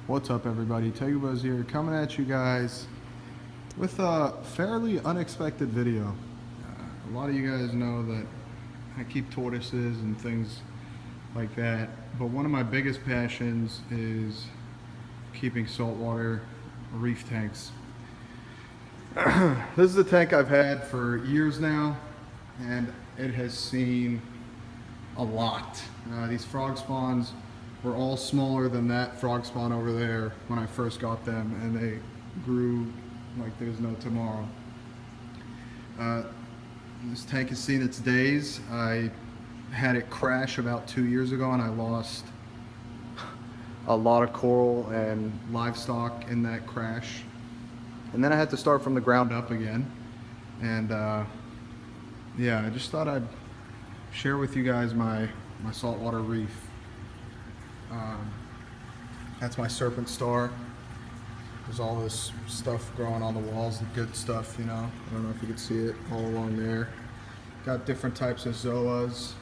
What's up, everybody? Tegubuzz here, coming at you guys with a fairly unexpected video. A lot of you guys know that I keep tortoises and things like that, but one of my biggest passions is keeping saltwater reef tanks. This is a tank I've had for years now, and it has seen a lot. These frog spawns were all smaller than that frog spawn over there when I first got them, and they grew like there's no tomorrow. This tank has seen its days. I had it crash about 2 years ago, and I lost a lot of coral and livestock in that crash. And then I had to start from the ground up again. And yeah, I just thought I'd share with you guys my saltwater reef. That's my serpent star. There's all this stuff growing on the walls, the good stuff, you know. I don't know if you can see it all along there. Got different types of zoas.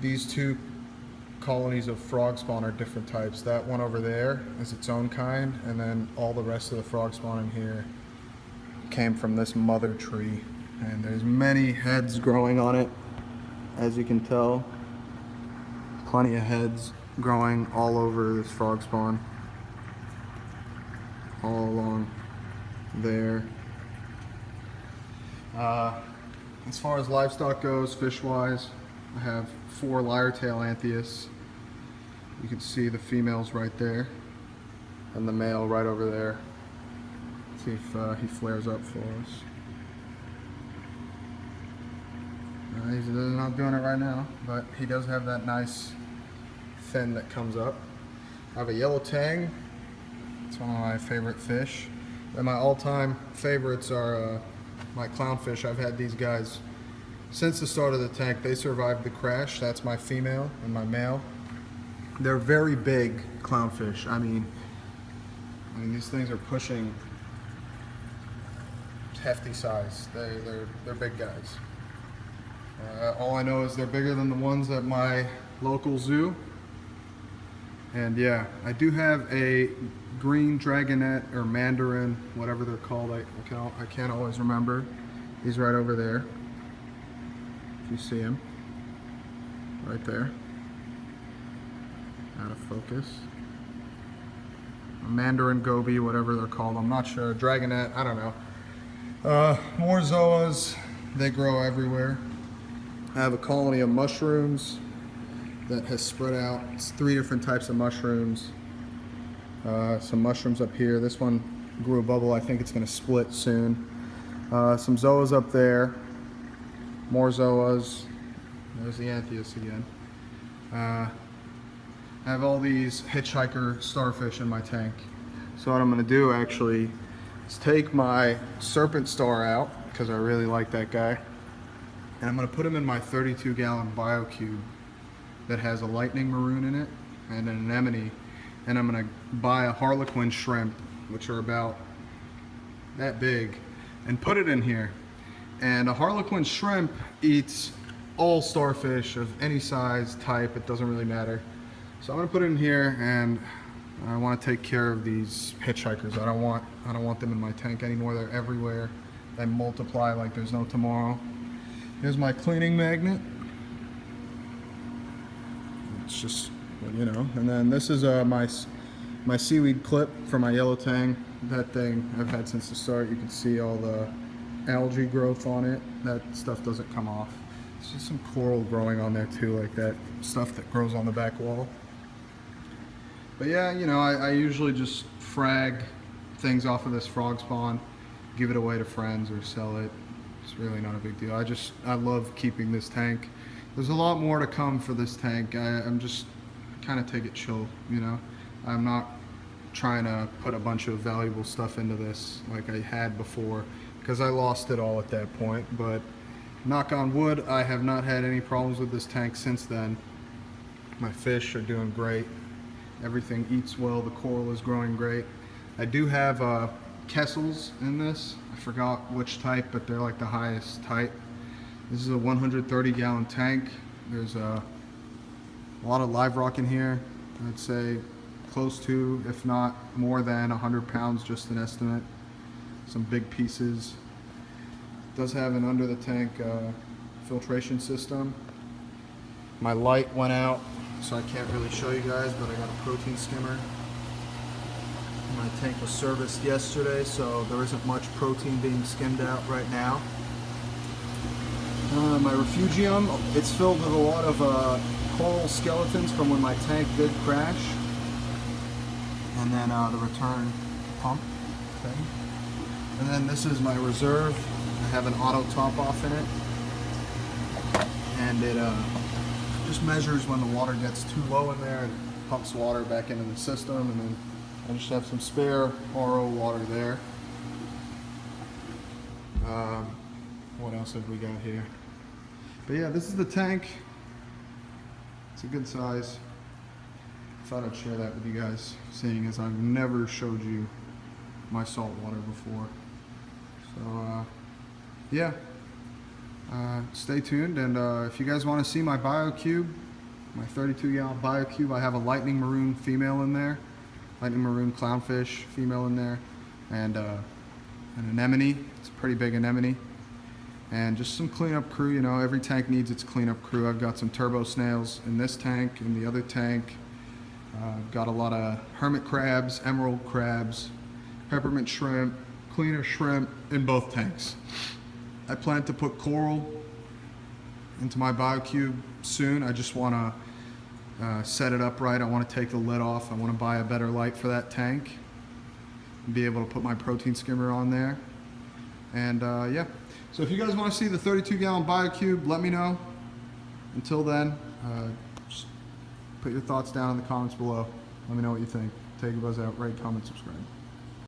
These two colonies of frog spawn are different types. That one over there is its own kind, and then all the rest of the frog spawn in here came from this mother tree. And there's many heads growing on it, as you can tell. Plenty of heads growing all over this frog spawn, all along there. As far as livestock goes, fish-wise, I have 4 lyre-tail anthias. You can see the females right there, and the male right over there. Let's see if he flares up for us. He's not doing it right now, but he does have that nice fin that comes up. I have a yellow tang. It's one of my favorite fish. And my all-time favorites are my clownfish. I've had these guys since the start of the tank. They survived the crash. That's my female and my male. They're very big clownfish. I mean these things are pushing hefty size. They're big guys. All I know is they're bigger than the ones at my local zoo. And yeah, I do have a green dragonet or mandarin, whatever they're called. I can't always remember. He's right over there. If you see him, right there. Out of focus. A mandarin goby, whatever they're called. I'm not sure. Dragonet, I don't know. More zoas. They grow everywhere. I have a colony of mushrooms that has spread out. It's 3 different types of mushrooms. Some mushrooms up here. This one grew a bubble. I think it's going to split soon. Some zoas up there. More zoas. There's the anthias again. I have all these hitchhiker starfish in my tank. So what I'm going to do actually is take my serpent star out, because I really like that guy. And I'm going to put him in my 32-gallon BioCube that has a lightning maroon in it and an anemone. And I'm going to buy a harlequin shrimp, which are about that big, and put it in here. And a harlequin shrimp eats all starfish of any size, type, it doesn't really matter. So I'm going to put it in here, and I want to take care of these hitchhikers. I don't want them in my tank anymore. They're everywhere. They multiply like there's no tomorrow. Here's my cleaning magnet. It's just, you know, and then this is my seaweed clip for my yellow tang. That thing I've had since the start. You can see all the algae growth on it. That stuff doesn't come off. There's just some coral growing on there too, like that stuff that grows on the back wall. But yeah, you know, I usually just frag things off of this frog spawn, give it away to friends or sell it. It's really not a big deal. I love keeping this tank. There's a lot more to come for this tank. I'm just kind of take it chill, you know. I'm not trying to put a bunch of valuable stuff into this like I had before, because I lost it all at that point. But knock on wood, I have not had any problems with this tank since then. My fish are doing great. Everything eats well. The coral is growing great. I do have Kessels in this. I forgot which type, but they're like the highest type. This is a 130-gallon tank. There's A lot of live rock in here. I'd say close to, if not more than 100 pounds, just an estimate. Some big pieces. It does have an under the tank filtration system. My light went out, so I can't really show you guys, but I got a protein skimmer. My tank was serviced yesterday, so there isn't much protein being skimmed out right now. My refugium, it's filled with a lot of coral skeletons from when my tank did crash. And then the return pump thing. And then this is my reserve. I have an auto top off in it. And it just measures when the water gets too low in there and pumps water back into the system. And then I just have some spare RO water there. What else have we got here? But yeah, this is the tank. It's a good size. Thought I'd share that with you guys, seeing as I've never showed you my salt water before. So yeah, stay tuned, and if you guys want to see my BioCube, my 32-gallon BioCube, I have a lightning maroon female in there, lightning maroon clownfish female in there, and an anemone. It's a pretty big anemone. And just some cleanup crew. You know, every tank needs its cleanup crew. I've got some turbo snails in this tank, in the other tank. Got a lot of hermit crabs, emerald crabs, peppermint shrimp, cleaner shrimp in both tanks. I plan to put coral into my BioCube soon. I just want to set it up right. I want to take the lid off. I want to buy a better light for that tank and be able to put my protein skimmer on there. And yeah, so if you guys want to see the 32-gallon BioCube, let me know. Until then, just put your thoughts down in the comments below. Let me know what you think. Take a buzz out, rate, comment, subscribe.